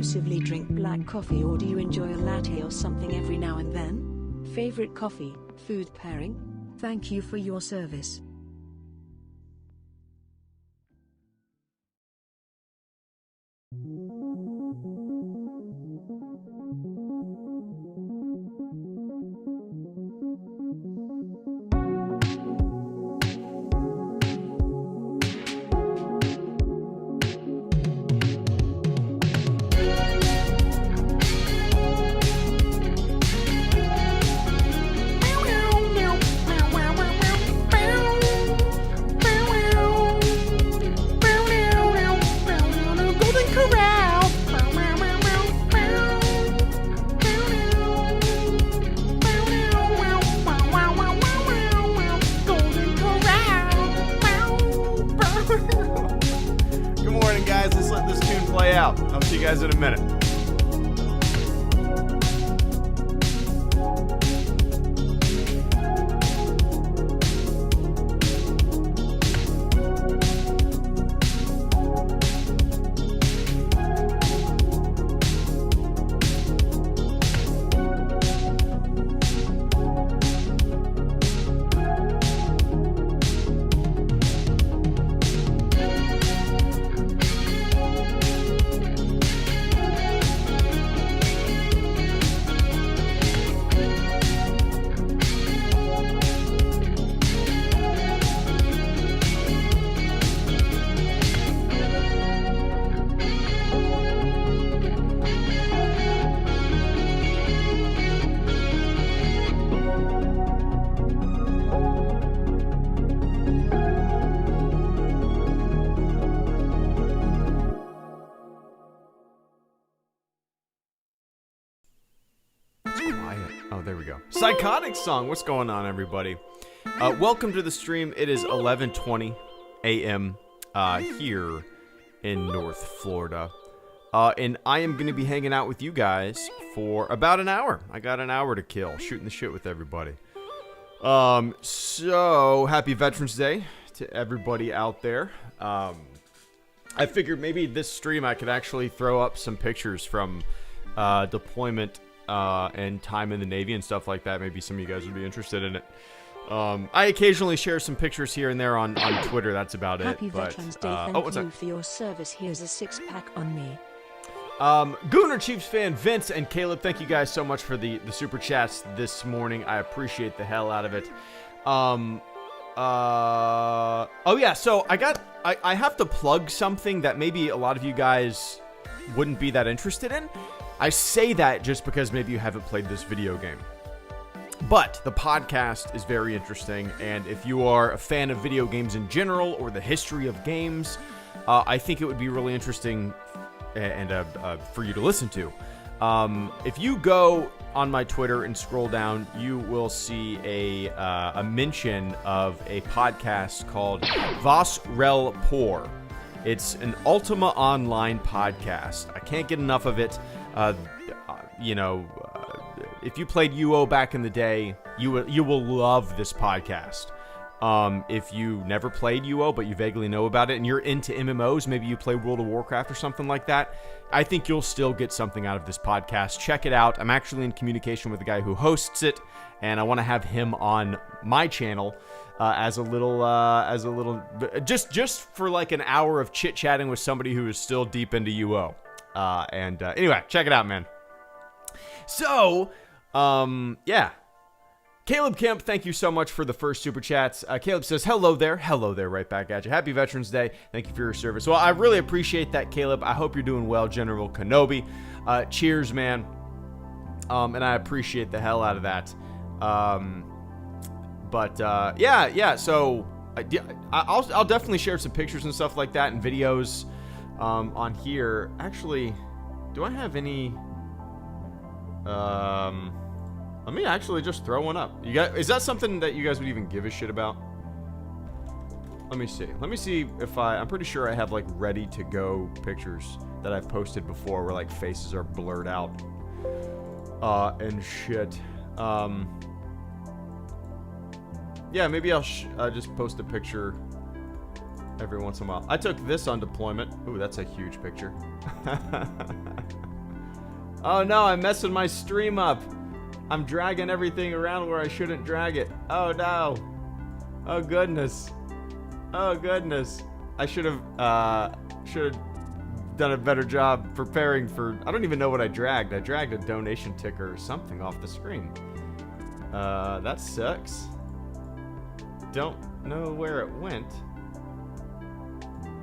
exclusively drink black coffee, or do you enjoy a latte or something every now and then? Favorite coffee, food pairing? Thank you for your service. I'll see you guys in a minute. Oh, there we go. Psychotic song. What's going on, everybody? Welcome to the stream. It is 11:20 a.m. Here in North Florida. And I am going to be hanging out with you guys for about an hour. I got an hour to kill, shooting the shit with everybody. So, happy Veterans Day to everybody out there. I figured maybe this stream I could actually throw up some pictures from deployment and time in the Navy and stuff like that. Maybe some of you guys would be interested in it. I occasionally share some pictures here and there on Twitter. That's about Happy it. But, Veterans Day. Thank you for your service. Here's a 6-pack on me. Gooner Chiefs fan Vince and Caleb, thank you guys so much for the super chats this morning. I appreciate the hell out of it. Oh yeah, so I have to plug something that maybe a lot of you guys wouldn't be that interested in. I say that just because maybe you haven't played this video game. But the podcast is very interesting, and if you are a fan of video games in general or the history of games, I think it would be really interesting and for you to listen to. If you go on my Twitter and scroll down, you will see a mention of a podcast called Vos Rel Por. It's an Ultima Online podcast. I can't get enough of it. If you played UO back in the day, you will love this podcast. If you never played UO, but you vaguely know about it, and you're into MMOs, maybe you play World of Warcraft or something like that, I think you'll still get something out of this podcast. Check it out. I'm actually in communication with the guy who hosts it, and I want to have him on my channel as a little, just for like an hour of chit-chatting with somebody who is still deep into UO. Anyway, check it out, man. So, yeah. Caleb Kemp, thank you so much for the first super chats. Caleb says, hello there, right back at you. Happy Veterans Day. Thank you for your service. Well, I really appreciate that, Caleb. I hope you're doing well, General Kenobi. Cheers, man. And I appreciate the hell out of that. Yeah. So I'll definitely share some pictures and stuff like that and videos on here. Actually, do I have any? Let me actually just throw one up. Is that something that you guys would even give a shit about? Let me see. Let me see if I'm pretty sure I have like ready to go pictures that I've posted before where like faces are blurred out. And shit. Yeah, maybe I'll just post a picture every once in a while. I took this on deployment. Ooh, that's a huge picture. Oh no, I'm messing my stream up. I'm dragging everything around where I shouldn't drag it. Oh no. Oh goodness. Oh goodness. I should have done a better job preparing for... I don't even know what I dragged. I dragged a donation ticker or something off the screen. That sucks. Don't know where it went.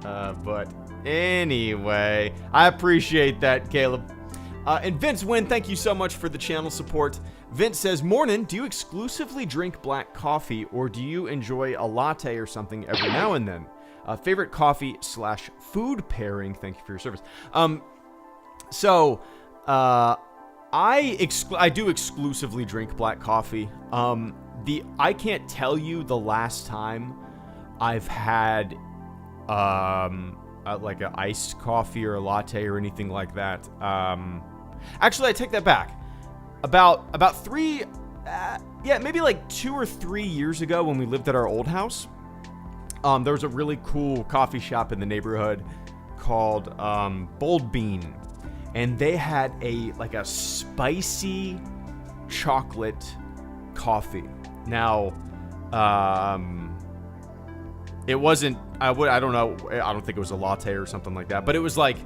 But anyway, I appreciate that, Caleb. And Vince Wynn, thank you so much for the channel support. Vince says, Morning, do you exclusively drink black coffee or do you enjoy a latte or something every now and then? Favorite coffee / food pairing. Thank you for your service. I do exclusively drink black coffee. I can't tell you the last time I've had like an iced coffee or a latte or anything like that. Actually, I take that back. About maybe like 2 or 3 years ago when we lived at our old house, there was a really cool coffee shop in the neighborhood called Bold Bean, and they had a spicy chocolate coffee. Now, it wasn't. I don't know. I don't think it was a latte or something like that. But it was like,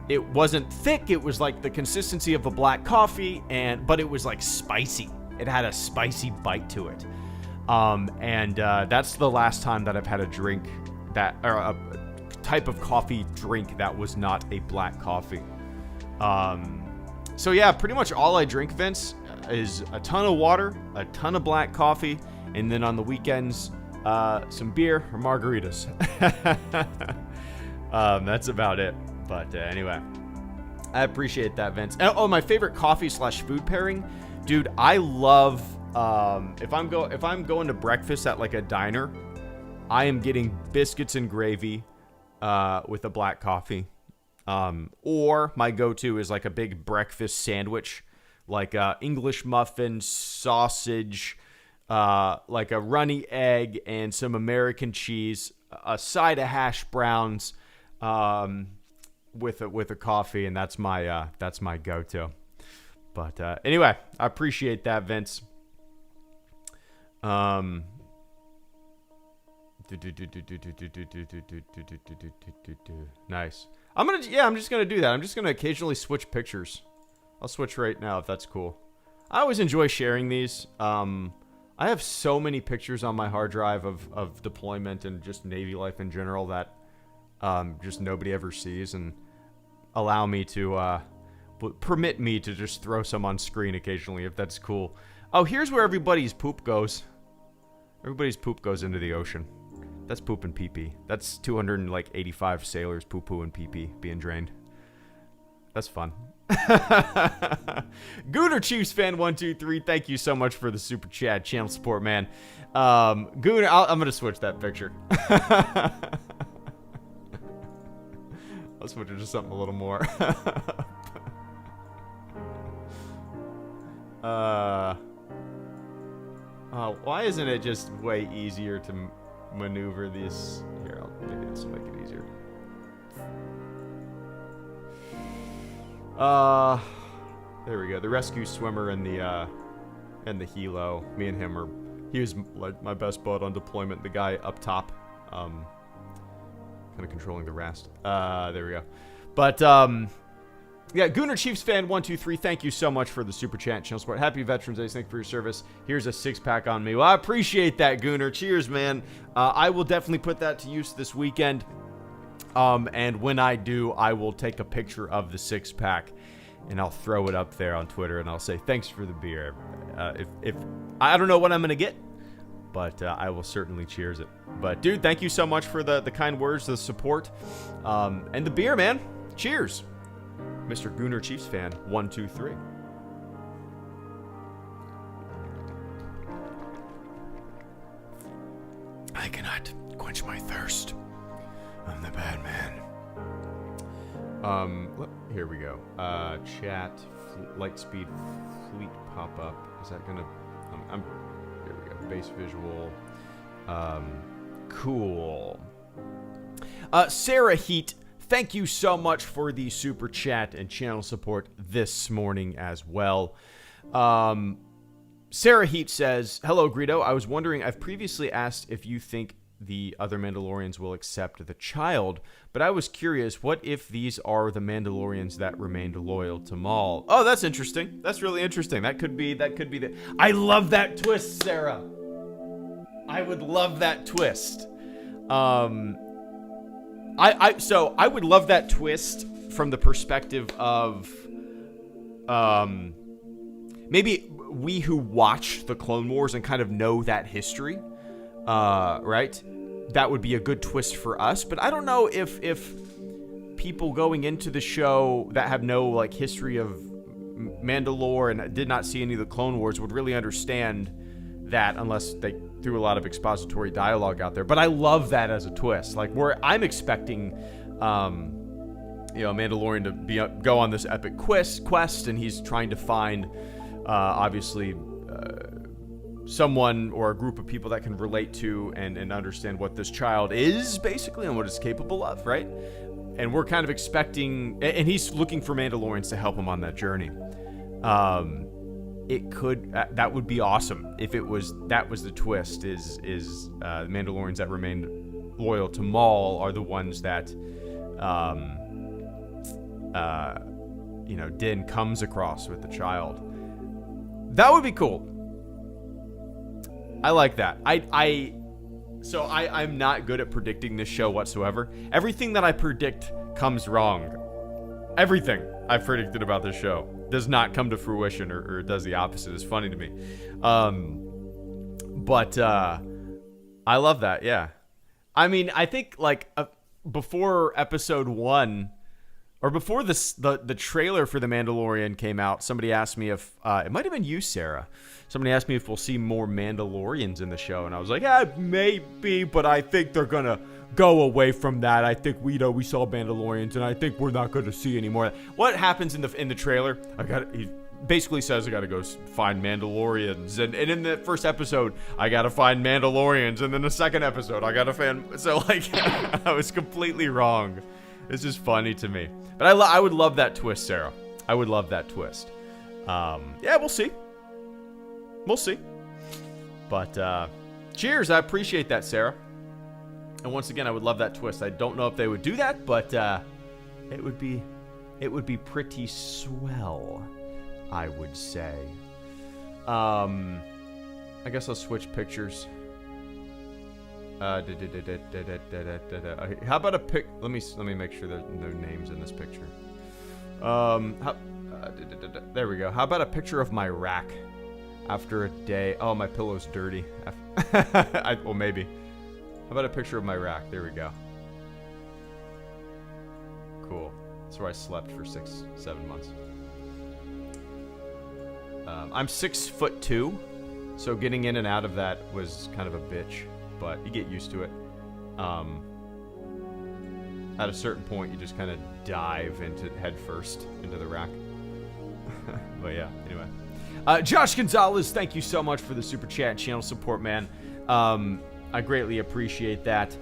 it wasn't thick. It was like the consistency of a black coffee, but it was like spicy. It had a spicy bite to it. That's the last time that I've had a drink or a type of coffee drink that was not a black coffee. So yeah, pretty much all I drink, Vince, is a ton of water, a ton of black coffee, and then on the weekends, some beer or margaritas. That's about it. But anyway, I appreciate that, Vince. Oh, my favorite coffee / food pairing, dude. I love if I'm going to breakfast at like a diner, I am getting biscuits and gravy with a black coffee. Or my go-to is like a big breakfast sandwich, like English muffin, sausage, like a runny egg and some American cheese, a side of hash browns, with a coffee, and that's my go-to. But anyway, I appreciate that, Vince. Nice. I'm just gonna do that. I'm just gonna occasionally switch pictures. I'll switch right now if that's cool. I always enjoy sharing these. I have so many pictures on my hard drive of deployment and just Navy life in general that just nobody ever sees, and permit me to just throw some on screen occasionally if that's cool. Oh, here's where everybody's poop goes. Everybody's poop goes into the ocean. That's poop and pee-pee. That's 285 sailors poo-poo and pee-pee being drained. That's fun. Gooner Chiefs fan 123, thank you so much for the super chat, channel support, man. Gooner, I'm gonna switch that picture. I'll switch it to something a little more. Why isn't it just way easier to maneuver these? Here, I'll maybe this will make it easier. There we go. The rescue swimmer and the helo. Me and him he was like my best bud on deployment. The guy up top, kind of controlling the rest. There we go. But yeah, Gooner Chiefs fan 123, thank you so much for the super chat, channel support. Happy Veterans Day. Thank you for your service. Here's a 6-pack on me. Well, I appreciate that, Gooner. Cheers, man. I will definitely put that to use this weekend. And when I do, I will take a picture of the 6-pack and I'll throw it up there on Twitter and I'll say thanks for the beer. If I don't know what I'm gonna get, but I will certainly cheers it. But dude, thank you so much for the kind words, the support, and the beer, man. Cheers, Mr. Gooner Chiefs fan 123. I cannot quench my thirst. I'm the bad man. Here we go. Chat, light speed, fleet pop up. Is that gonna? Here we go. Base visual. Cool. Sarah Heat, thank you so much for the super chat and channel support this morning as well. Sarah Heat says, hello, Greedo. I was wondering, I've previously asked if you think the other Mandalorians will accept the child, but I was curious, what if these are the Mandalorians that remained loyal to Maul? Oh, that's interesting. That's really interesting. That could be the... I love that twist, Sarah. I would love that twist. So I would love that twist from the perspective of, maybe we who watch the Clone Wars and kind of know that history, right? That would be a good twist for us. But I don't know if people going into the show that have no like history of Mandalore and did not see any of the Clone Wars would really understand that unless they threw a lot of expository dialogue out there. But I love that as a twist. Like where I'm expecting, Mandalorian to go on this epic quest, and he's trying to find, obviously, someone or a group of people that can relate to and understand what this child is, basically, and what it's capable of, right? And we're kind of expecting, and he's looking for Mandalorians to help him on that journey. It could, that would be awesome if that was the twist, is the Mandalorians that remained loyal to Maul are the ones that, Din comes across with the child. That would be cool. I like that. I'm not good at predicting this show whatsoever. Everything that I predict comes wrong. Everything I've predicted about this show does not come to fruition, or does the opposite. It's funny to me. But I love that, yeah. I mean, I think, like, before episode 1, or before the trailer for The Mandalorian came out, somebody asked me if, it might have been you, Sarah. Somebody asked me if we'll see more Mandalorians in the show, and I was like, maybe, but I think they're gonna go away from that. I think we saw Mandalorians, and I think we're not gonna see any more. What happens in the trailer? He basically says I gotta go find Mandalorians, and in the first episode I gotta find Mandalorians, and then the second episode I gotta find. So like, I was completely wrong. It's just funny to me. But I would love that twist, Sarah. I would love that twist. Yeah, we'll see. We'll see. But cheers. I appreciate that, Sarah. And once again, I would love that twist. I don't know if they would do that, but it would be pretty swell, I would say. I guess I'll switch pictures. How about a pic? Let me make sure there's no names in this picture. There we go. How about a picture of my rack after a day? Oh, my pillow's dirty. Well, maybe. How about a picture of my rack? There we go. Cool. That's where I slept for 6-7 months. I'm 6'2", so getting in and out of that was kind of a bitch, but you get used to it. At a certain point, you just kind of dive head first into the rack. But yeah, anyway. Josh Gonzalez, thank you so much for the super chat and channel support, man. I greatly appreciate that.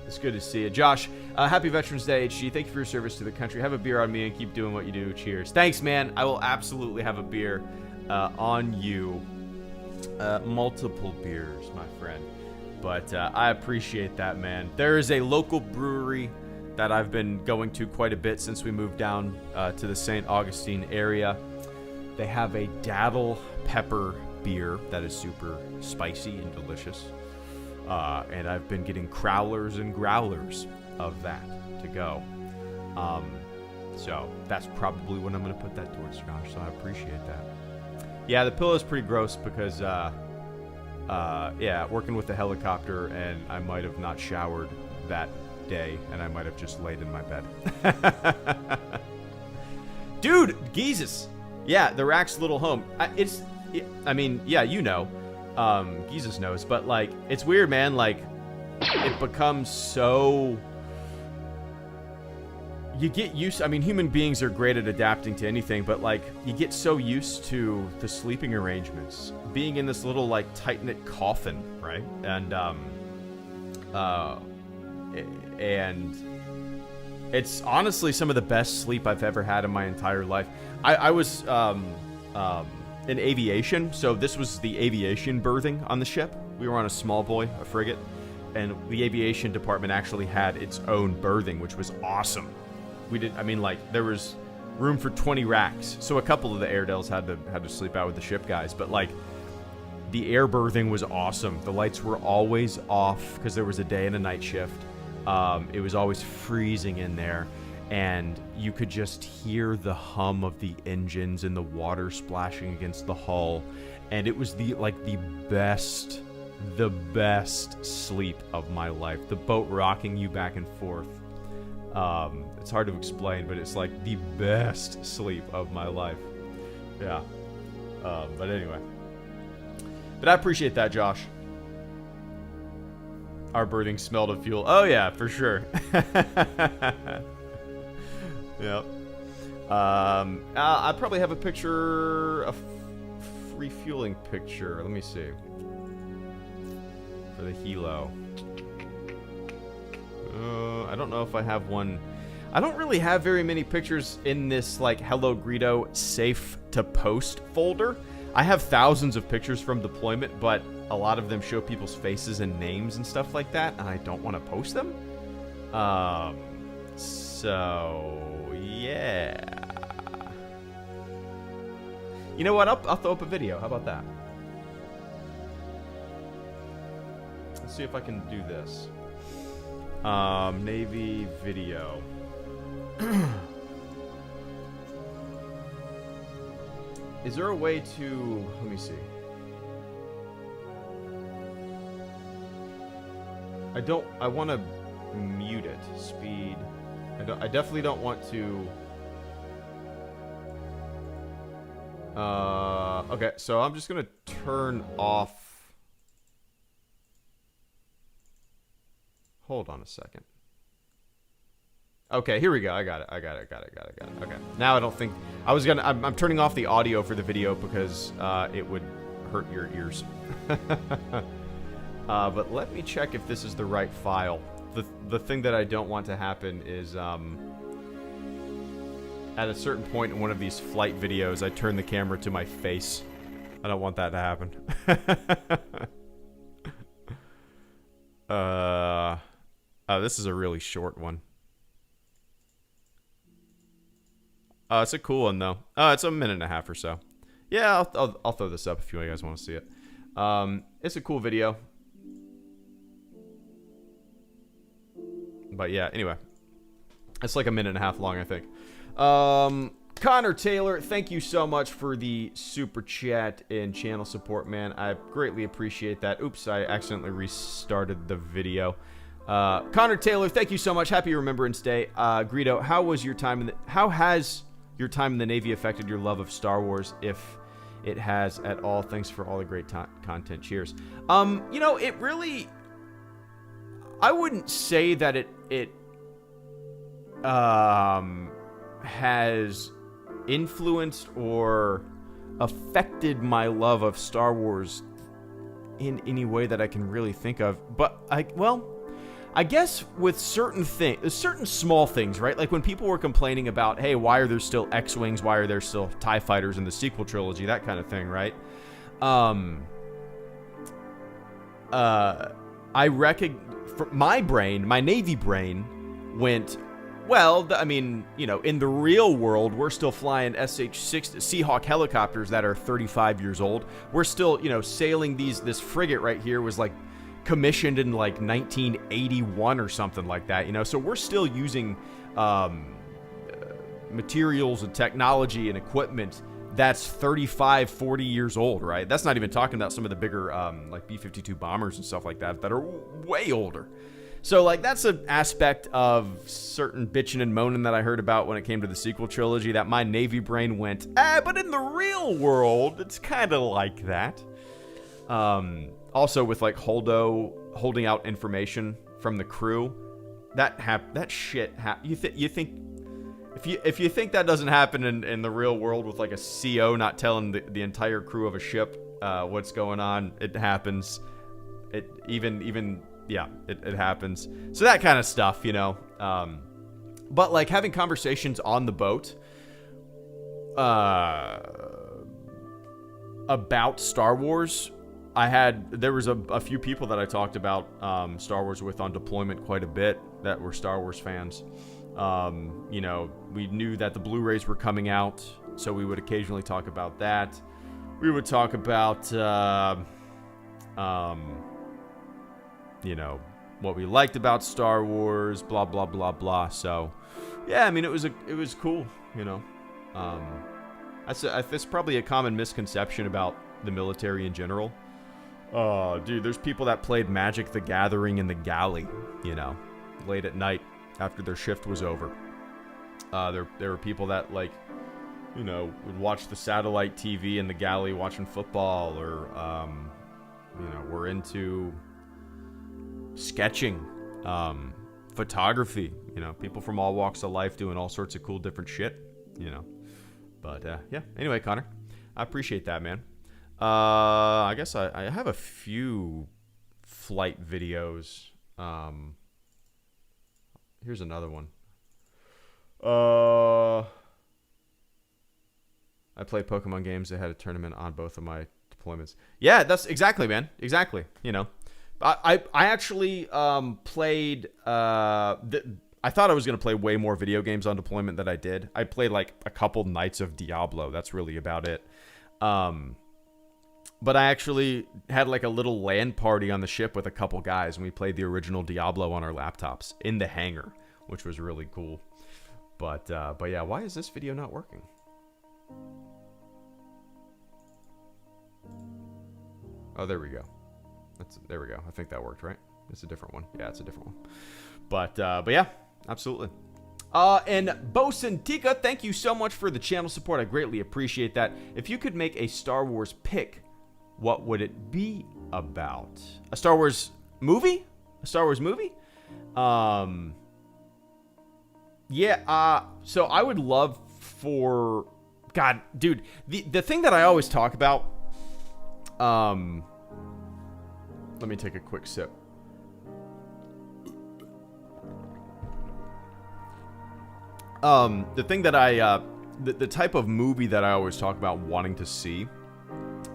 It's good to see you. Josh, happy Veterans Day, HG. Thank you for your service to the country. Have a beer on me and keep doing what you do. Cheers. Thanks, man. I will absolutely have a beer on you. Multiple beers, my friend. But I appreciate that, man. There is a local brewery that I've been going to quite a bit since we moved down to the St. Augustine area. They have a daddle pepper beer that is super spicy and delicious. And I've been getting crowlers and growlers of that to go. So that's probably what I'm going to put that towards, Josh. So I appreciate that. Yeah, the pillow is pretty gross because, working with the helicopter, and I might have not showered that day, and I might have just laid in my bed. Dude, Jesus. Yeah, the rack's little home. Jesus knows, but like, it's weird, man. Like, it becomes so. You get used. I mean, human beings are great at adapting to anything, but like, you get so used to the sleeping arrangements, being in this little like tight-knit coffin, right? And It's honestly some of the best sleep I've ever had in my entire life. I was in aviation, so this was the aviation berthing on the ship. We were on a small boy, a frigate, and the aviation department actually had its own berthing, which was awesome. There was room for 20 racks, so a couple of the Airedales had to sleep out with the ship guys, but like the air berthing was awesome. The lights were always off because there was a day and a night shift. It was always freezing in there, and you could just hear the hum of the engines and the water splashing against the hull, and it was the best sleep of my life. The boat rocking you back and forth. It's hard to explain, but it's like the best sleep of my life. Yeah. But anyway. But I appreciate that, Josh. Our berthing smelled of fuel. Oh yeah, for sure. Yep. I probably have a picture, a refueling picture. Let me see. For the helo. I don't know if I have one. I don't really have very many pictures in this like HelloGreedo safe to post folder. I have thousands of pictures from deployment, but a lot of them show people's faces and names and stuff like that, and I don't want to post them. So yeah. You know what? I'll throw up a video. How about that? Let's see if I can do this. Navy video. Is there a way to... Let me see. I want to mute it. Speed. I definitely don't want to... Okay, so I'm just going to turn off... Hold on a second. Okay, here we go. I got it. Okay. Now I don't think... I'm turning off the audio for the video because it would hurt your ears. But let me check if this is the right file. The thing that I don't want to happen is... at a certain point in one of these flight videos, I turn the camera to my face. I don't want that to happen. This is a really short one. It's a cool one, though. It's a minute and a half or so. Yeah, I'll throw this up if you guys want to see it. It's a cool video. But yeah, anyway. It's like a minute and a half long, I think. Connor Taylor, thank you so much for the super chat and channel support, man. I greatly appreciate that. Oops, I accidentally restarted the video. Connor Taylor, thank you so much. Happy Remembrance Day. Greedo, how has your time in the Navy affected your love of Star Wars, if it has at all? Thanks for all the great content. Cheers. You know, it really... I wouldn't say that it has influenced or affected my love of Star Wars in any way that I can really think of. But I guess with certain small things, right? Like when people were complaining about, hey, why are there still X-Wings? Why are there still TIE Fighters in the sequel trilogy? That kind of thing, right? I reckon my Navy brain went, well, I mean, you know, in the real world, we're still flying SH-6 Seahawk helicopters that are 35 years old. We're still, you know, sailing this frigate right here was like commissioned in like 1981 or something like that, you know. So we're still using materials and technology and equipment that's 35, 40 years old, right? That's not even talking about some of the bigger like B-52 bombers and stuff like that are way older. So, like, that's an aspect of certain bitching and moaning that I heard about when it came to the sequel trilogy, that my Navy brain went, but in the real world, it's kind of like that. Also, with, like, Holdo holding out information from the crew, that shit you think... If you think that doesn't happen in the real world with, like, a CO not telling the entire crew of a ship what's going on, it happens. Yeah, it happens. So that kind of stuff, you know. But like having conversations on the boat about Star Wars, there was a few people that I talked about Star Wars with on deployment quite a bit that were Star Wars fans. You know, we knew that the Blu-rays were coming out, so we would occasionally talk about that. We would talk about, you know, what we liked about Star Wars, blah, blah, blah, blah. So, yeah, I mean, it was cool, you know. That's probably a common misconception about the military in general. Dude, there's people that played Magic the Gathering in the galley, you know, late at night after their shift was over. There were people that, like, you know, would watch the satellite TV in the galley watching football, or, you know, were into sketching, photography, you know, people from all walks of life doing all sorts of cool different shit, you know. But, yeah, anyway, Connor, I appreciate that, man. I guess I have a few flight videos. Here's another one. I played Pokemon games. I had a tournament on both of my deployments. Yeah, that's exactly, man. Exactly. You know, I actually played. I thought I was gonna play way more video games on deployment than I did. I played like a couple nights of Diablo. That's really about it. But I actually had like a little LAN party on the ship with a couple guys, and we played the original Diablo on our laptops in the hangar, which was really cool. But yeah, why is this video not working? Oh, there we go. There we go. I think that worked, right? It's a different one. Yeah, it's a different one. But yeah, absolutely. And Bosun Tika, thank you so much for the channel support. I greatly appreciate that. If you could make a Star Wars pick, what would it be about? A Star Wars movie? A Star Wars movie? Yeah, so I would love for... God, dude, the thing that I always talk about... let me take a quick sip. The thing that the type of movie that I always talk about wanting to see,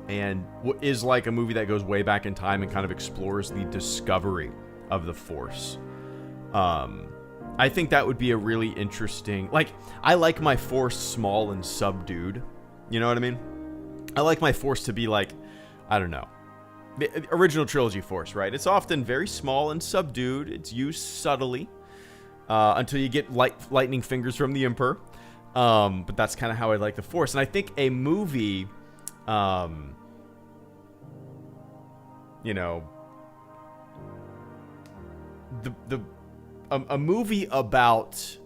and is like a movie that goes way back in time and kind of explores the discovery of the Force. I think that would be a really interesting, like, I like my Force small and subdued. You know what I mean? I like my Force to be like, I don't know, the original trilogy Force, right? It's often very small and subdued. It's used subtly. Until you get lightning fingers from the Emperor. But that's kind of how I like the Force. And I think a movie, you know, a movie about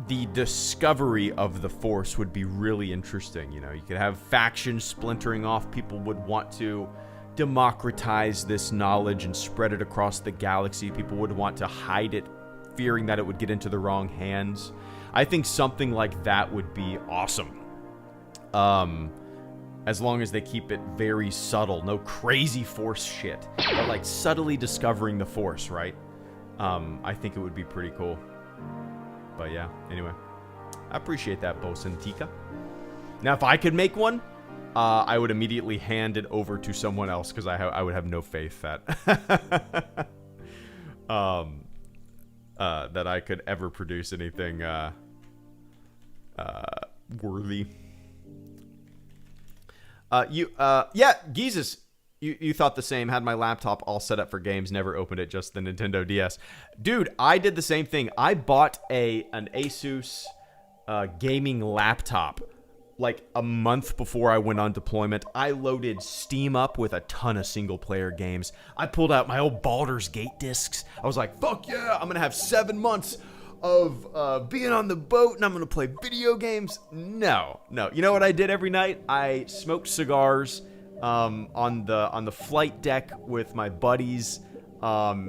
the discovery of the Force would be really interesting. You know, you could have factions splintering off. People would want to democratize this knowledge and spread it across the galaxy. People would want to hide it, fearing that it would get into the wrong hands. I think something like that would be awesome. As long as they keep it very subtle, no crazy Force shit, but like subtly discovering the Force, right? I think it would be pretty cool. But yeah, anyway, I appreciate that, Bosun Tika. Now, if I could make one, I would immediately hand it over to someone else, because I would have no faith that that I could ever produce anything worthy. Yeah, Jesus, you thought the same. Had my laptop all set up for games, never opened it, just the Nintendo DS. Dude, I did the same thing. I bought an Asus gaming laptop like a month before I went on deployment. I loaded Steam up with a ton of single-player games. I pulled out my old Baldur's Gate discs. I was like, fuck yeah, I'm gonna have 7 months of being on the boat, and I'm gonna play video games. No. You know what I did every night? I smoked cigars on the flight deck with my buddies,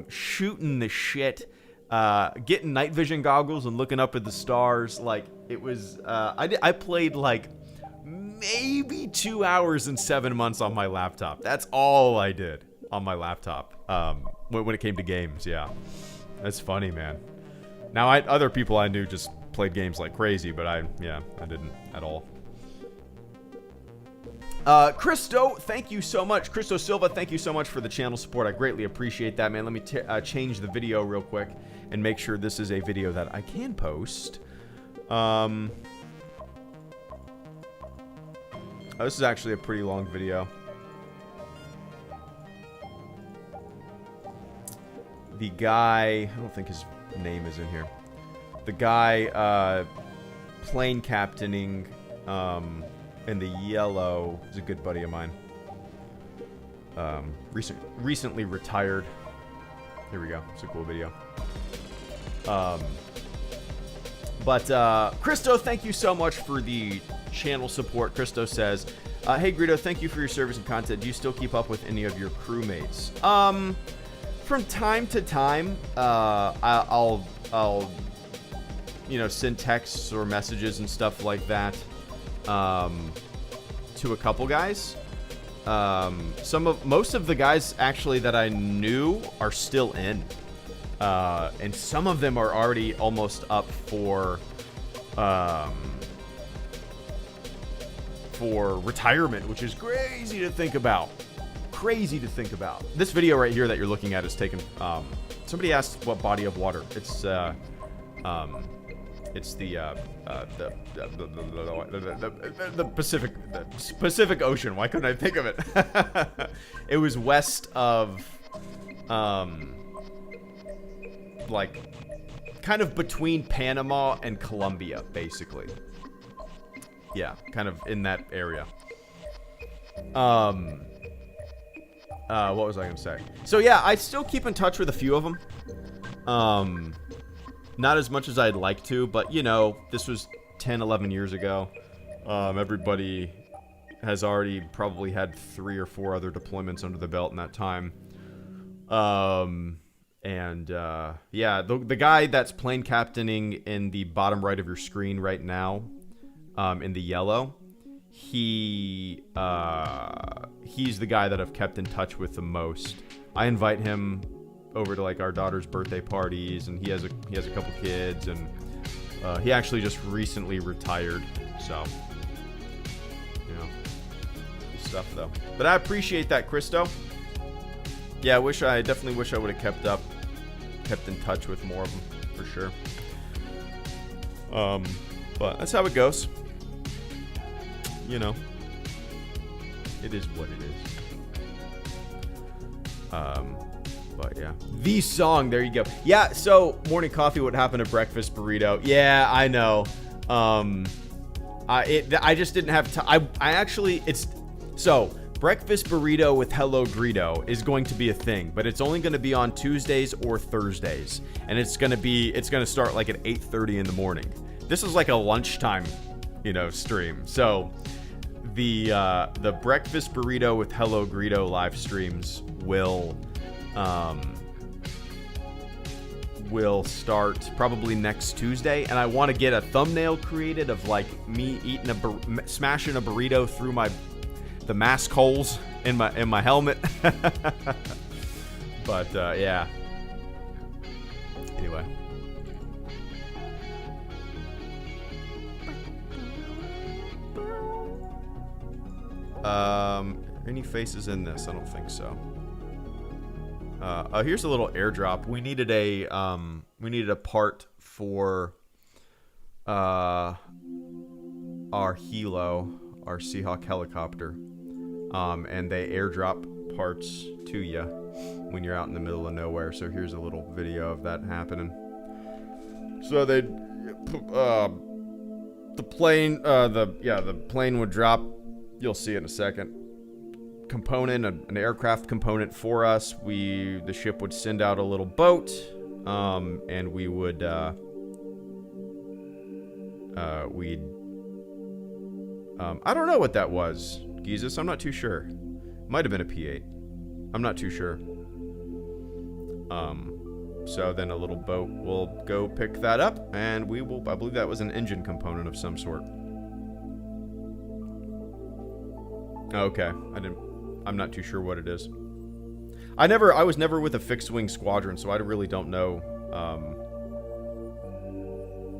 shooting the shit, getting night vision goggles and looking up at the stars. Like, it was, I played like maybe 2 hours and 7 months on my laptop. That's all I did on my laptop, when it came to games. Yeah. That's funny, man. Now, other people I knew just played games like crazy, but I didn't at all. Christo, thank you so much. Christo Silva, thank you so much for the channel support. I greatly appreciate that, man. Let me change the video real quick and make sure this is a video that I can post. Oh, this is actually a pretty long video. The guy, I don't think his name is in here. The guy, plane captaining, in the yellow is a good buddy of mine. Recently retired. Here we go. It's a cool video. Christo, thank you so much for the channel support. Christo says, hey Greedo, thank you for your service and content. Do you still keep up with any of your crewmates? From time to time, I'll send texts or messages and stuff like that to a couple guys. Most of the guys actually that I knew are still in, and some of them are already almost up for retirement, which is crazy to think about. This video right here that you're looking at is taken. Somebody asked what body of water. It's the Pacific Ocean. Why couldn't I think of it? It was west of, like, kind of between Panama and Colombia, basically. Yeah, kind of in that area. What was I gonna say? So yeah, I still keep in touch with a few of them. Not as much as I'd like to, but this was 10, 11 years ago. Everybody has already probably had 3 or 4 other deployments under the belt in that time. Yeah, the guy that's plane captaining in the bottom right of your screen right now, in the yellow, he's the guy that I've kept in touch with the most. I invite him over to like our daughter's birthday parties, and he has a couple kids, and he actually just recently retired, so cool stuff though. But I appreciate that, Christo. Yeah, I definitely wish I would have kept in touch with more of them for sure. But that's how it goes. It is what it is. But yeah, the song, there you go. Yeah, so morning coffee, what happened to breakfast burrito? Yeah, I know. I just didn't have time. So breakfast burrito with HelloGreedo is going to be a thing, but it's only going to be on Tuesdays or Thursdays, and it's going to start like at 8:30 in the morning. This is like a lunchtime, stream. So the breakfast burrito with HelloGreedo live streams will start probably next Tuesday, and I want to get a thumbnail created of like me eating smashing a burrito through the mask holes in my helmet. But yeah. Anyway. Any faces in this? I don't think so. Here's a little airdrop. We needed a part for our Hilo, our Seahawk helicopter, and they airdrop parts to you when you're out in the middle of nowhere. So here's a little video of that happening. So the plane would drop. You'll see it in a second. An aircraft component for us. The ship would send out a little boat, and we would I don't know what that was, Jesus. I'm not too sure. Might have been a P8. I'm not too sure. So then a little boat will go pick that up, and I believe that was an engine component of some sort. Okay, I'm not too sure what it is. I was never with a fixed wing squadron, so I really don't know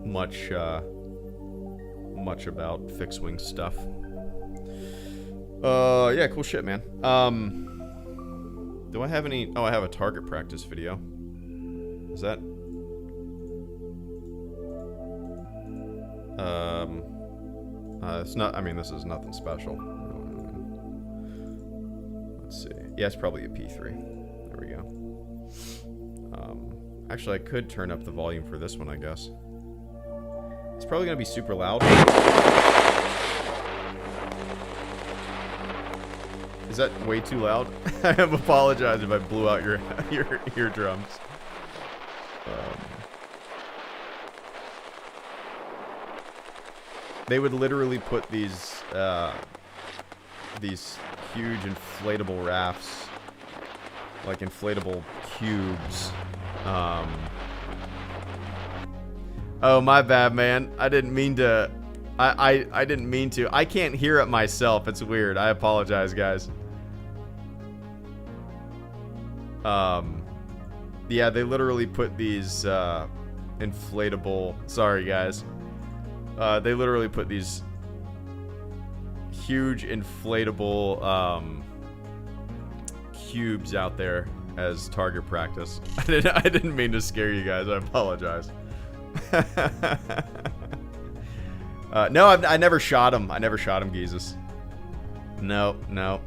much about fixed wing stuff. Yeah, cool shit, man. Do I have any? Oh, I have a target practice video. Is that? It's not. I mean, this is nothing special. Let's see. Yeah, it's probably a P3. There we go. Actually, I could turn up the volume for this one, I guess. It's probably gonna be super loud. Is that way too loud? I apologize if I blew out your eardrums. They would literally put these huge inflatable rafts, like inflatable cubes. Oh, my bad, man. I didn't mean to. I didn't mean to. I can't hear it myself. It's weird. I apologize, guys. Yeah, they literally put these inflatable. Sorry, guys. They literally put these huge inflatable cubes out there as target practice. I didn't mean to scare you guys. I apologize. No, I never shot him. I never shot him, Jesus. No.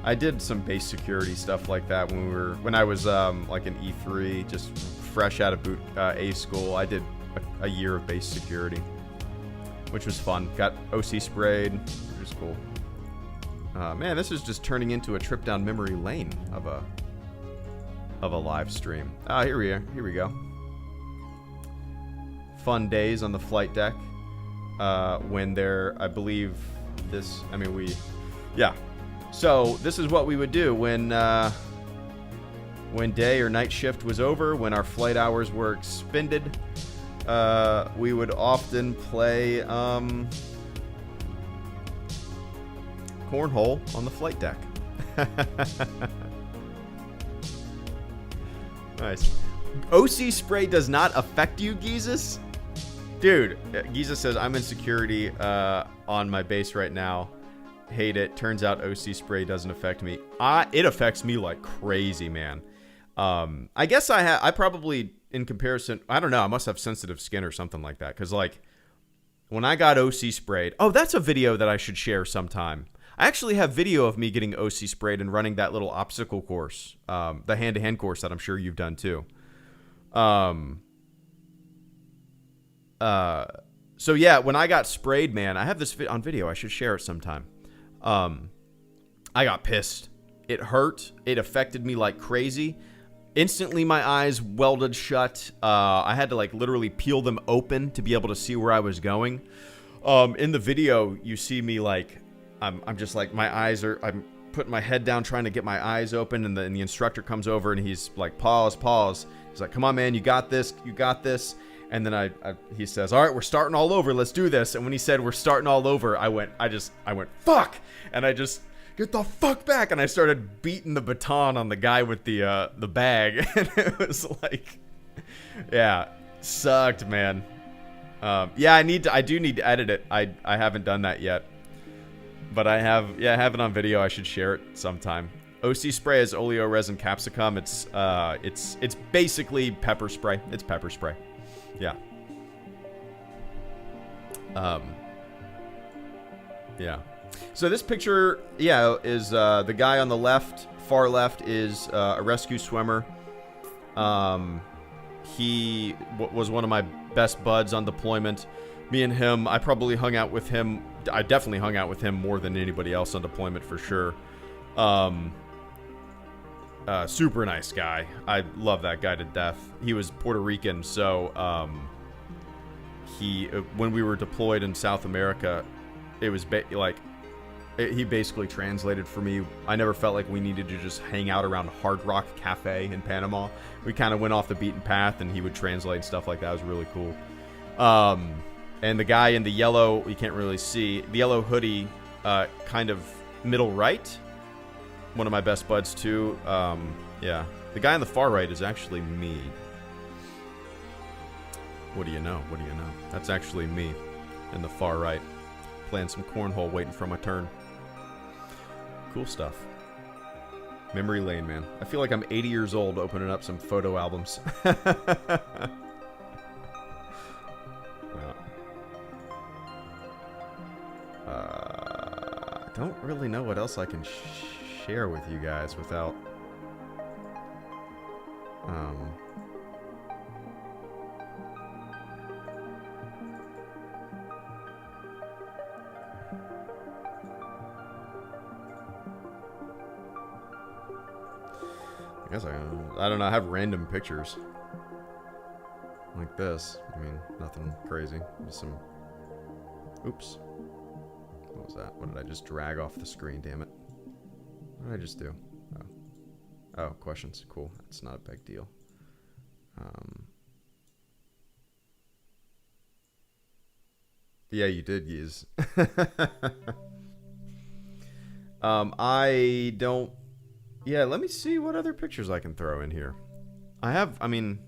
I did some base security stuff like that when I was like an E3, just fresh out of A school. I did a year of base security, which was fun. Got OC sprayed, which was cool. Man, this is just turning into a trip down memory lane of a live stream. Here we go. Fun days on the flight deck. When I believe this. I mean, yeah. So this is what we would do when day or night shift was over, when our flight hours were expended. We would often play cornhole on the flight deck. Nice. OC spray does not affect you, Geezus? Dude, Geezus says, I'm in security on my base right now. Hate it. Turns out OC spray doesn't affect me. It affects me like crazy, man. I guess I probably, in comparison, I don't know, I must have sensitive skin or something like that. Because, like, when I got OC sprayed, oh, that's a video that I should share sometime. I actually have video of me getting OC sprayed and running that little obstacle course, the hand-to-hand course that I'm sure you've done too. So yeah, when I got sprayed, man, I have this on video. I should share it sometime. I got pissed. It hurt. It affected me like crazy. Instantly, my eyes welded shut. I had to like literally peel them open to be able to see where I was going. In the video, you see me like, I'm just like, I'm putting my head down trying to get my eyes open, and the instructor comes over and he's like, pause. He's like, come on, man, you got this. And then he says, all right, we're starting all over. Let's do this. And when he said we're starting all over, I went, fuck. And I just, get the fuck back. And I started beating the baton on the guy with the bag. And it was like, yeah, sucked, man. Yeah, I do need to edit it. I haven't done that yet. But I have it on video. I should share it sometime. OC spray is oleo resin capsicum. It's basically pepper spray. It's pepper spray. Yeah. Yeah. So this picture, is the guy on the far left is a rescue swimmer. He was one of my best buds on deployment. Me and him, I definitely hung out with him more than anybody else on deployment for sure. Super nice guy. I love that guy to death. He was Puerto Rican, so when we were deployed in South America, it was he basically translated for me. I never felt like we needed to just hang out around Hard Rock Cafe in Panama. We kind of went off the beaten path, and he would translate and stuff like that. It was really cool. And the guy in the yellow, you can't really see, the yellow hoodie, kind of middle right. one of my best buds too. Yeah, the guy on the far right is actually me. What do you know? What do you know? That's actually me in the far right, playing some cornhole, waiting for my turn. Cool stuff. Memory lane, man. I feel like I'm 80 years old opening up some photo albums. I don't really know what else I can share with you guys without I guess I don't know, I have random pictures like this. I mean, nothing crazy, just some, oops. What was that? What did I just drag off the screen? Damn it. What did I just do? Oh, questions. Cool. That's not a big deal. Yeah, you did use. I don't. Yeah, let me see what other pictures I can throw in here. I mean,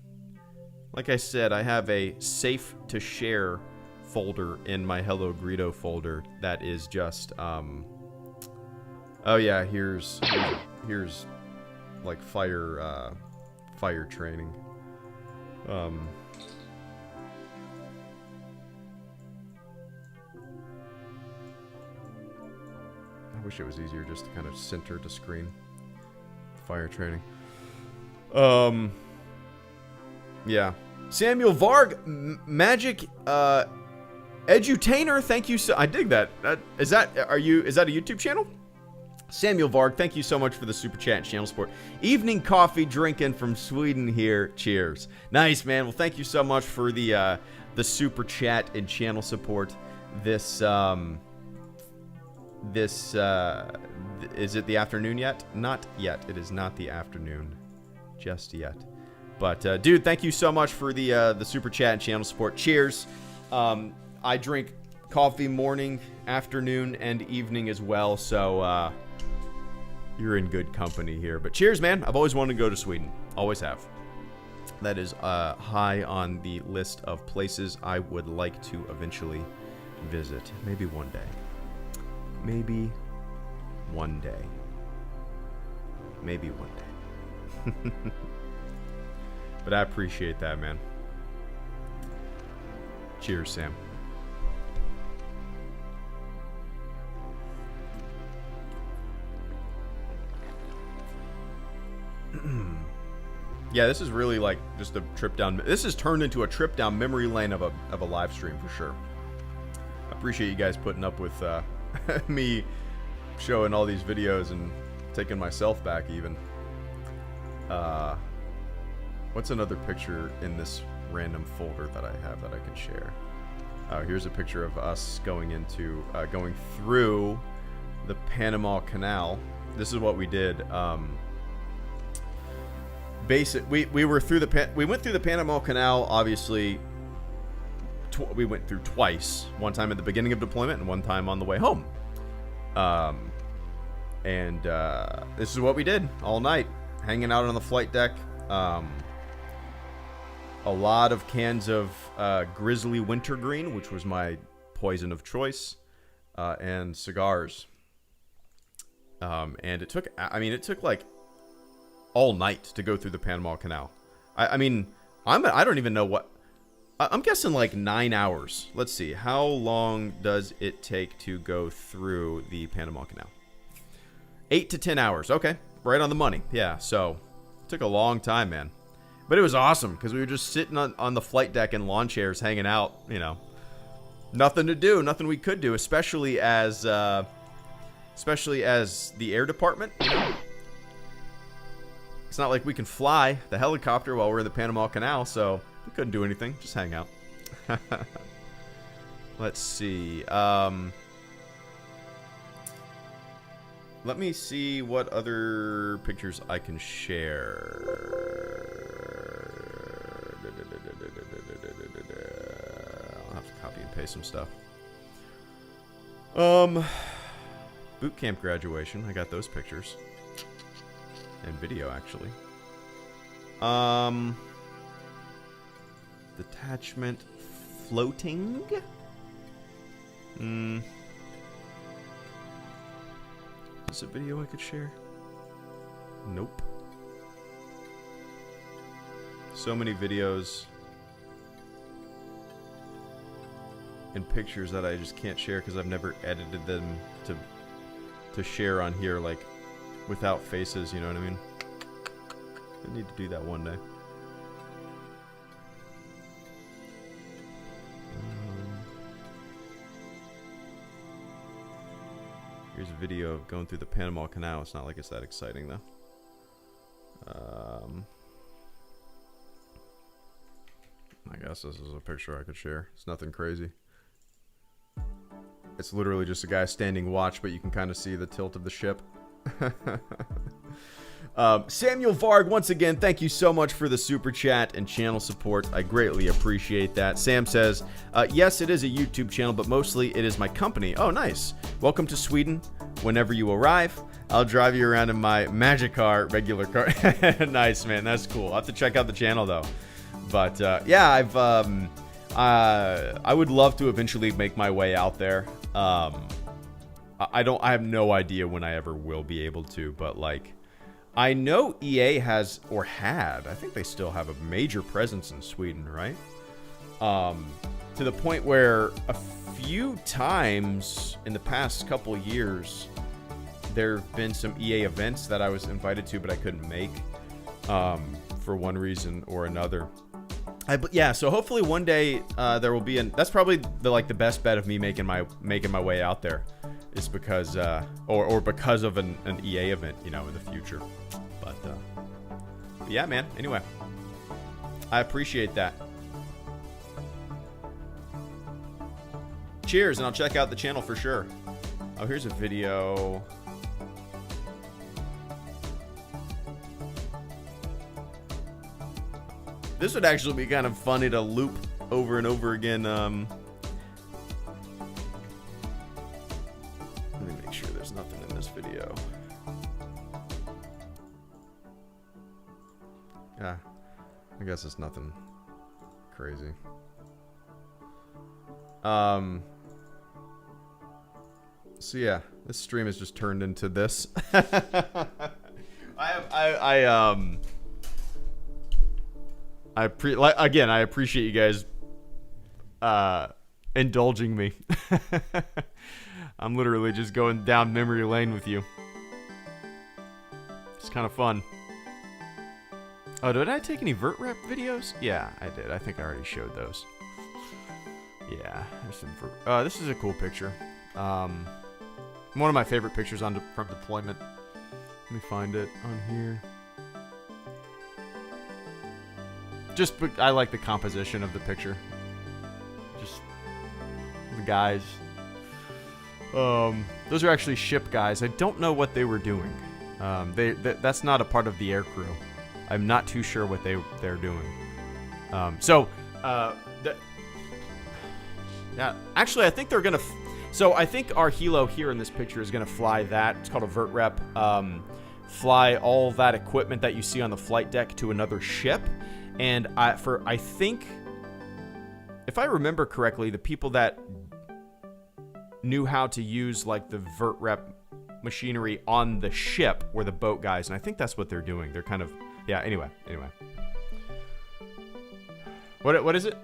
like I said, I have a safe to share folder in my HelloGreedo folder that is just oh yeah, here's like fire training. I wish it was easier just to kind of center the screen. Fire training. Yeah. Samuel Varg, Magic Edutainer, thank you so. I dig that. Is that a YouTube channel? Samuel Varg, thank you so much for the super chat and channel support. Evening coffee drinking from Sweden here. Cheers. Nice, man. Well, thank you so much for the super chat and channel support. This is it the afternoon yet? Not yet. It is not the afternoon just yet. But dude, thank you so much for the super chat and channel support. Cheers. I drink coffee morning, afternoon, and evening as well, so you're in good company here. But cheers, man. I've always wanted to go to Sweden. Always have. That is high on the list of places I would like to eventually visit. Maybe one day. Maybe one day. Maybe one day. But I appreciate that, man. Cheers, Sam. Yeah, this is really like just a trip down. This has turned into a trip down memory lane of a live stream for sure. I appreciate you guys putting up with me showing all these videos and taking myself back even. What's another picture in this random folder that I have that I can share? Oh, here's a picture of us going through the Panama Canal. This is what we did. We went through the Panama Canal. Obviously, we went through twice. One time at the beginning of deployment and one time on the way home. This is what we did all night, hanging out on the flight deck. A lot of cans of Grizzly Wintergreen, which was my poison of choice, and cigars. And it took like all night to go through the Panama Canal. I don't even know what. I'm guessing like 9 hours. Let's see. How long does it take to go through the Panama Canal? 8 to 10 hours. Okay. Right on the money. Yeah. So it took a long time, man. But it was awesome because we were just sitting on the flight deck in lawn chairs hanging out, you know. Nothing to do. Nothing we could do, especially as the air department, you know. It's not like we can fly the helicopter while we're in the Panama Canal, so we couldn't do anything. Just hang out. Let's see. Let me see what other pictures I can share. I'll have to copy and paste some stuff. Boot camp graduation. I got those pictures. and video, actually. Detachment floating. Is this a video I could share? Nope. So many videos and pictures that I just can't share because I've never edited them to share on here, like without faces, you know what I mean? I need to do that one day. Here's a video of going through the Panama Canal. It's not like it's that exciting though. I guess this is a picture I could share. It's nothing crazy. It's literally just a guy standing watch, but you can kind of see the tilt of the ship. Samuel Varg, once again, thank you so much for the super chat and channel support. I greatly appreciate that. Sam says, yes, it is a YouTube channel, but mostly it is my company. Oh, nice. Welcome to Sweden. Whenever you arrive, I'll drive you around in my magic car, regular car. Nice, man. That's cool. I'll have to check out the channel, though. But, yeah, I would love to eventually make my way out there. I have no idea when I ever will be able to, but like, I know EA has, or had, I think they still have a major presence in Sweden, right? To the point where a few times in the past couple years, there have been some EA events that I was invited to, but I couldn't make, for one reason or another. Yeah, so hopefully one day there will be that's probably the best bet of me making my way out there, is because or because of an EA event, you know, in the future. But yeah, man. Anyway, I appreciate that. Cheers, and I'll check out the channel for sure. Oh, here's a video. This would actually be kind of funny to loop over and over again. Let me make sure there's nothing in this video. Yeah, I guess it's nothing crazy. So yeah, this stream has just turned into this. I appreciate you guys indulging me. I'm literally just going down memory lane with you. It's kind of fun. Oh, did I take any vert rep videos? Yeah, I did. I think I already showed those. Yeah, there's some this is a cool picture. One of my favorite pictures from deployment. Let me find it on here. I like the composition of the picture. Just the guys. Those are actually ship guys. I don't know what they were doing. That's not a part of the air crew. I'm not too sure what they're doing. Yeah, actually, I think they're gonna. So I think our helo here in this picture is gonna fly that. It's called a vert rep. Fly all that equipment that you see on the flight deck to another ship. And I think, if I remember correctly, the people that knew how to use like the vert rep machinery on the ship were the boat guys, and I think that's what they're doing. They're kind of, yeah. Anyway. What is it?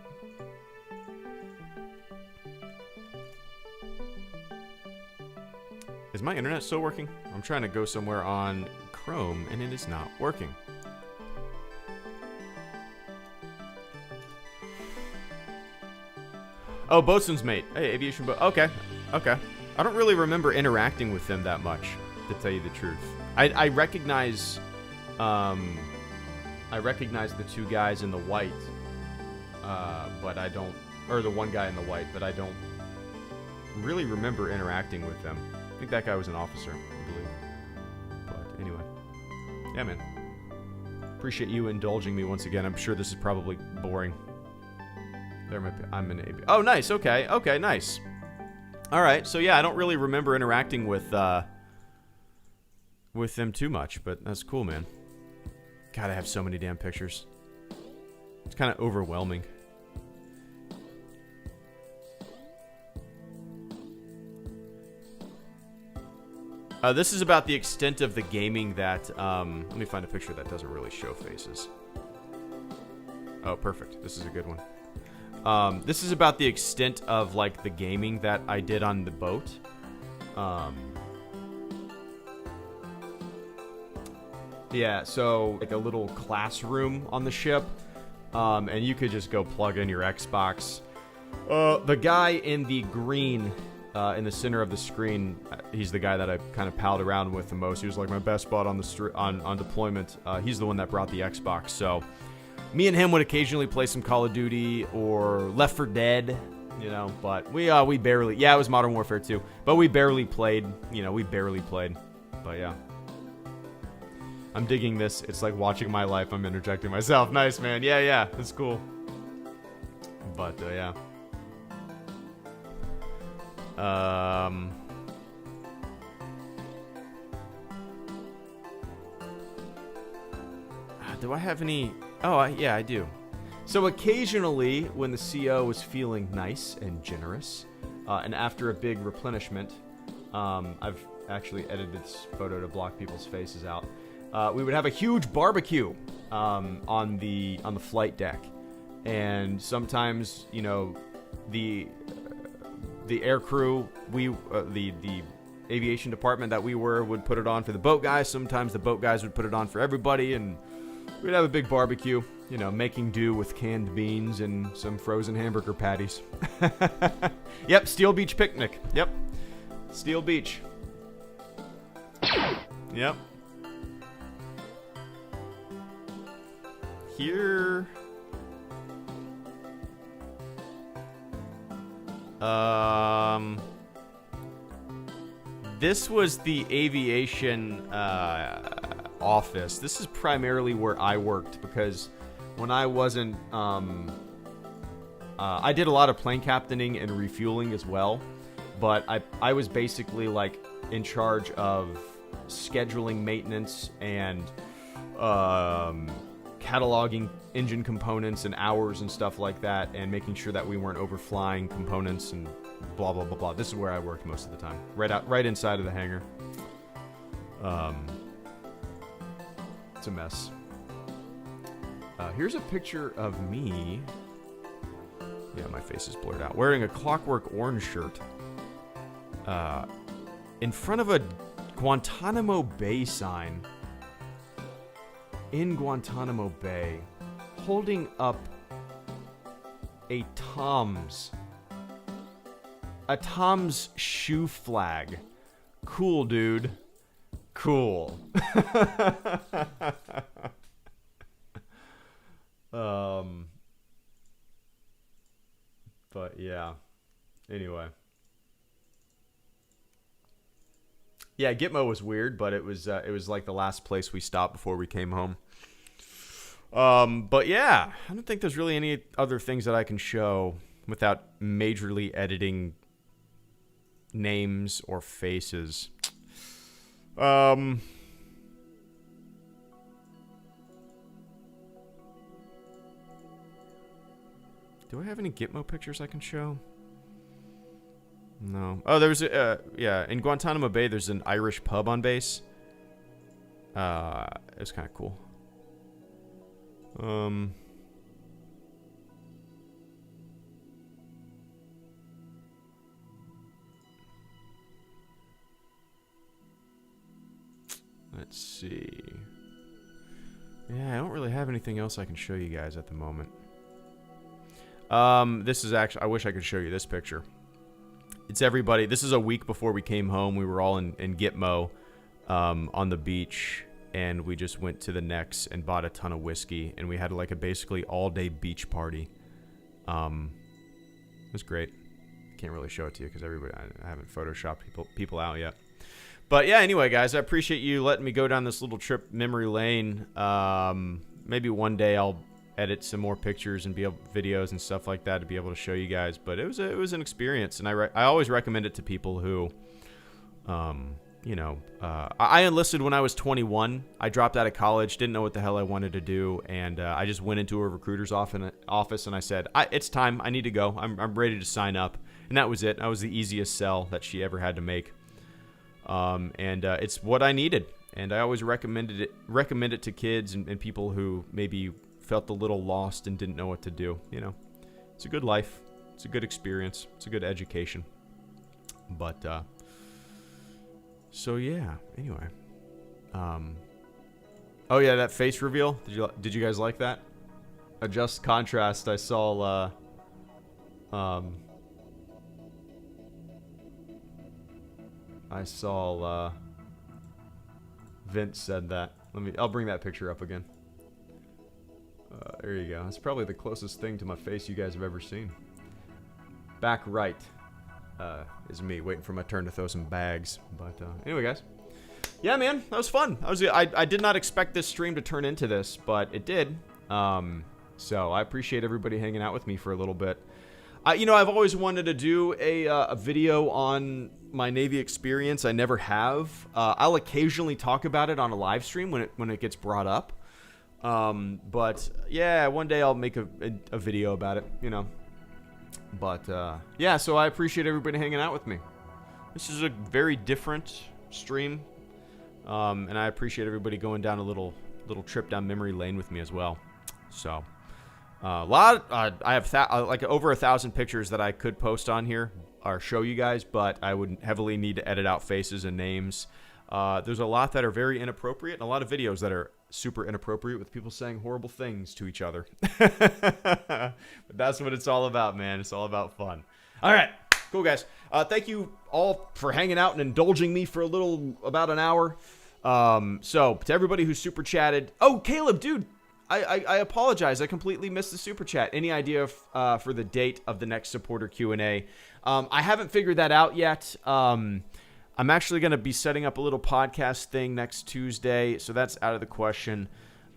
Is my internet still working? I'm trying to go somewhere on Chrome, and it is not working. Oh, boatswain's mate. Hey, aviation boat. Okay. I don't really remember interacting with them that much, to tell you the truth. I recognize the two guys in the white, but I don't, or the one guy in the white, but I don't really remember interacting with them. I think that guy was an officer, I believe. But anyway, yeah, man. Appreciate you indulging me once again. I'm sure this is probably boring. There might be. I'm an AB. Oh, nice. Okay, nice. All right. So yeah, I don't really remember interacting with with them too much, but that's cool, man. God, I have so many damn pictures. It's kind of overwhelming. This is about the extent of the gaming that, let me find a picture that doesn't really show faces. Oh, perfect. This is a good one. This is about the extent of, like, the gaming that I did on the boat. Yeah, so, like, a little classroom on the ship, and you could just go plug in your Xbox. The guy in the green... in the center of the screen, he's the guy that I kind of palled around with the most. He was like my best bud on the on deployment. He's the one that brought the Xbox. So me and him would occasionally play some Call of Duty or Left 4 Dead, you know. But we barely. Yeah, it was Modern Warfare 2, but we barely played. You know, we barely played. But yeah, I'm digging this. It's like watching my life. I'm interjecting myself. Nice, man. Yeah, that's cool. But yeah. Do I have any? Oh, yeah, I do. So occasionally, when the CO was feeling nice and generous, and after a big replenishment, I've actually edited this photo to block people's faces out. We would have a huge barbecue on the flight deck, and sometimes, you know, the air crew, the aviation department that we were would put it on for the boat guys. Sometimes the boat guys would put it on for everybody, and we'd have a big barbecue, you know, making do with canned beans and some frozen hamburger patties. Yep, Steel Beach picnic. Yep, Steel Beach. Yep. Here... This was the aviation office. This is primarily where I worked because when I wasn't, I did a lot of plane captaining and refueling as well, but I was basically like in charge of scheduling maintenance and cataloging engine components and hours and stuff like that, and making sure that we weren't overflying components and blah blah blah blah. This is where I worked most of the time, right inside of the hangar. It's a mess. Here's a picture of me. Yeah, my face is blurred out. Wearing a Clockwork Orange shirt. In front of a Guantanamo Bay sign. In Guantanamo Bay. Holding up a Tom's shoe flag. Cool, dude. Cool. But yeah. Anyway. Yeah, Gitmo was weird, but it was like the last place we stopped before we came home. But yeah, I don't think there's really any other things that I can show without majorly editing names or faces. Do I have any Gitmo pictures I can show? No. Oh, there was yeah, in Guantanamo Bay there's an Irish pub on base. It's kind of cool. Let's see. Yeah, I don't really have anything else I can show you guys at the moment. This is actually, I wish I could show you this picture. It's everybody. This is a week before we came home. We were all in Gitmo, on the beach, and we just went to the Necks and bought a ton of whiskey, and we had like a basically all-day beach party. It was great. Can't really show it to you because I haven't photoshopped people out yet. But yeah, anyway, guys, I appreciate you letting me go down this little trip memory lane. Maybe one day I'll edit some more pictures and videos and stuff like that to be able to show you guys. But it was an experience, and I always recommend it to people who I enlisted when I was 21. I dropped out of college, didn't know what the hell I wanted to do, and I just went into a recruiter's office and I said, it's time. I need to go. I'm ready to sign up. And that was it. That was the easiest sell that she ever had to make. It's what I needed. And I always recommend it to kids and people who maybe felt a little lost and didn't know what to do. It's a good life. It's a good experience. It's a good education. But, so yeah, anyway. Oh yeah, that face reveal. Did you guys like that? Adjust contrast. I saw, Vince said that. I'll bring that picture up again. There you go. That's probably the closest thing to my face you guys have ever seen. Back right is me waiting for my turn to throw some bags. But anyway, guys. Yeah, man, that was fun. I did not expect this stream to turn into this, but it did. So I appreciate everybody hanging out with me for a little bit. I've always wanted to do a video on my Navy experience. I never have. I'll occasionally talk about it on a live stream when it gets brought up. But yeah, one day I'll make a video about it, But yeah, so I appreciate everybody hanging out with me. This is a very different stream, and I appreciate everybody going down a little trip down memory lane with me as well. So I have like over 1,000 pictures that I could post on here or show you guys, but I would heavily need to edit out faces and names. There's a lot that are very inappropriate and a lot of videos that are super inappropriate with people saying horrible things to each other. But that's what it's all about, man. It's all about fun. All right. Cool, guys. Thank you all for hanging out and indulging me for about an hour. So to everybody who super chatted. Oh, Caleb, dude. I apologize. I completely missed the super chat. Any idea for the date of the next supporter Q&A? I haven't figured that out yet. I'm actually going to be setting up a little podcast thing next Tuesday, so that's out of the question.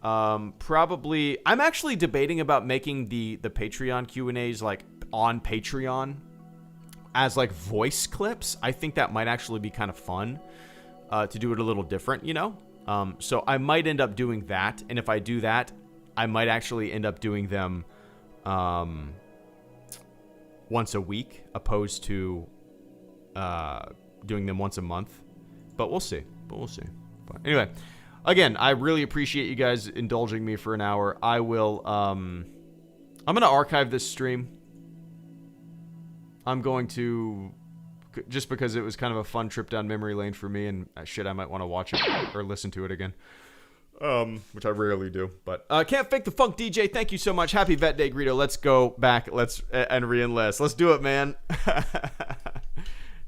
Probably, I'm actually debating about making the Patreon Q&As like on Patreon as like voice clips. I think that might actually be kind of fun to do it a little different, So I might end up doing that, and if I do that, I might actually end up doing them once a week, opposed to doing them once a month. But we'll see. But anyway, again, I really appreciate you guys indulging me for an hour. I will, I'm going to archive this stream. I'm going to, just because it was kind of a fun trip down memory lane for me, and shit, I might want to watch it or listen to it again. Which I rarely do, but Can't Fake the Funk DJ, thank you so much. Happy Vet Day, Greedo. Let's go back. And re-enlist. Let's do it, man.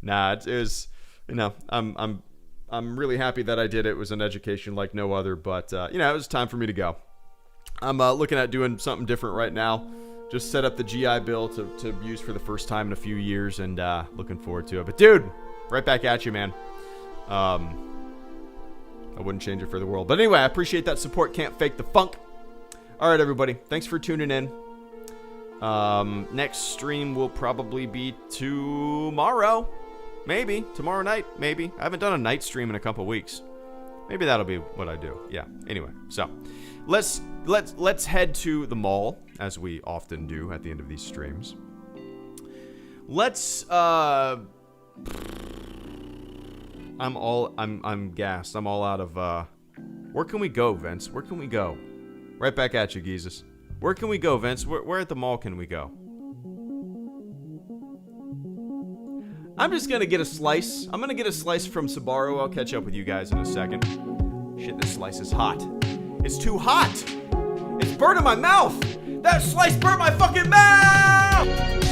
Nah, it was, I'm really happy that I did it. It was an education like no other, but it was time for me to go. I'm looking at doing something different right now. Just set up the GI Bill to use for the first time in a few years, and looking forward to it. But dude, right back at you, man. I wouldn't change it for the world. But anyway, I appreciate that support. Can't Fake the Funk. All right, everybody. Thanks for tuning in. Next stream will probably be tomorrow. Maybe. Tomorrow night. Maybe. I haven't done a night stream in a couple weeks. Maybe that'll be what I do. Yeah. Anyway, so let's head to the mall, as we often do at the end of these streams. Let's I'm gassed. I'm all out of where can we go, Vince? Where can we go? Right back at you, Jesus. Where can we go, Vince? Where at the mall can we go? I'm just gonna get a slice. I'm gonna get a slice from Sbarro. I'll catch up with you guys in a second. Shit, this slice is hot. It's too hot! It's burning my mouth! That slice burnt my fucking mouth!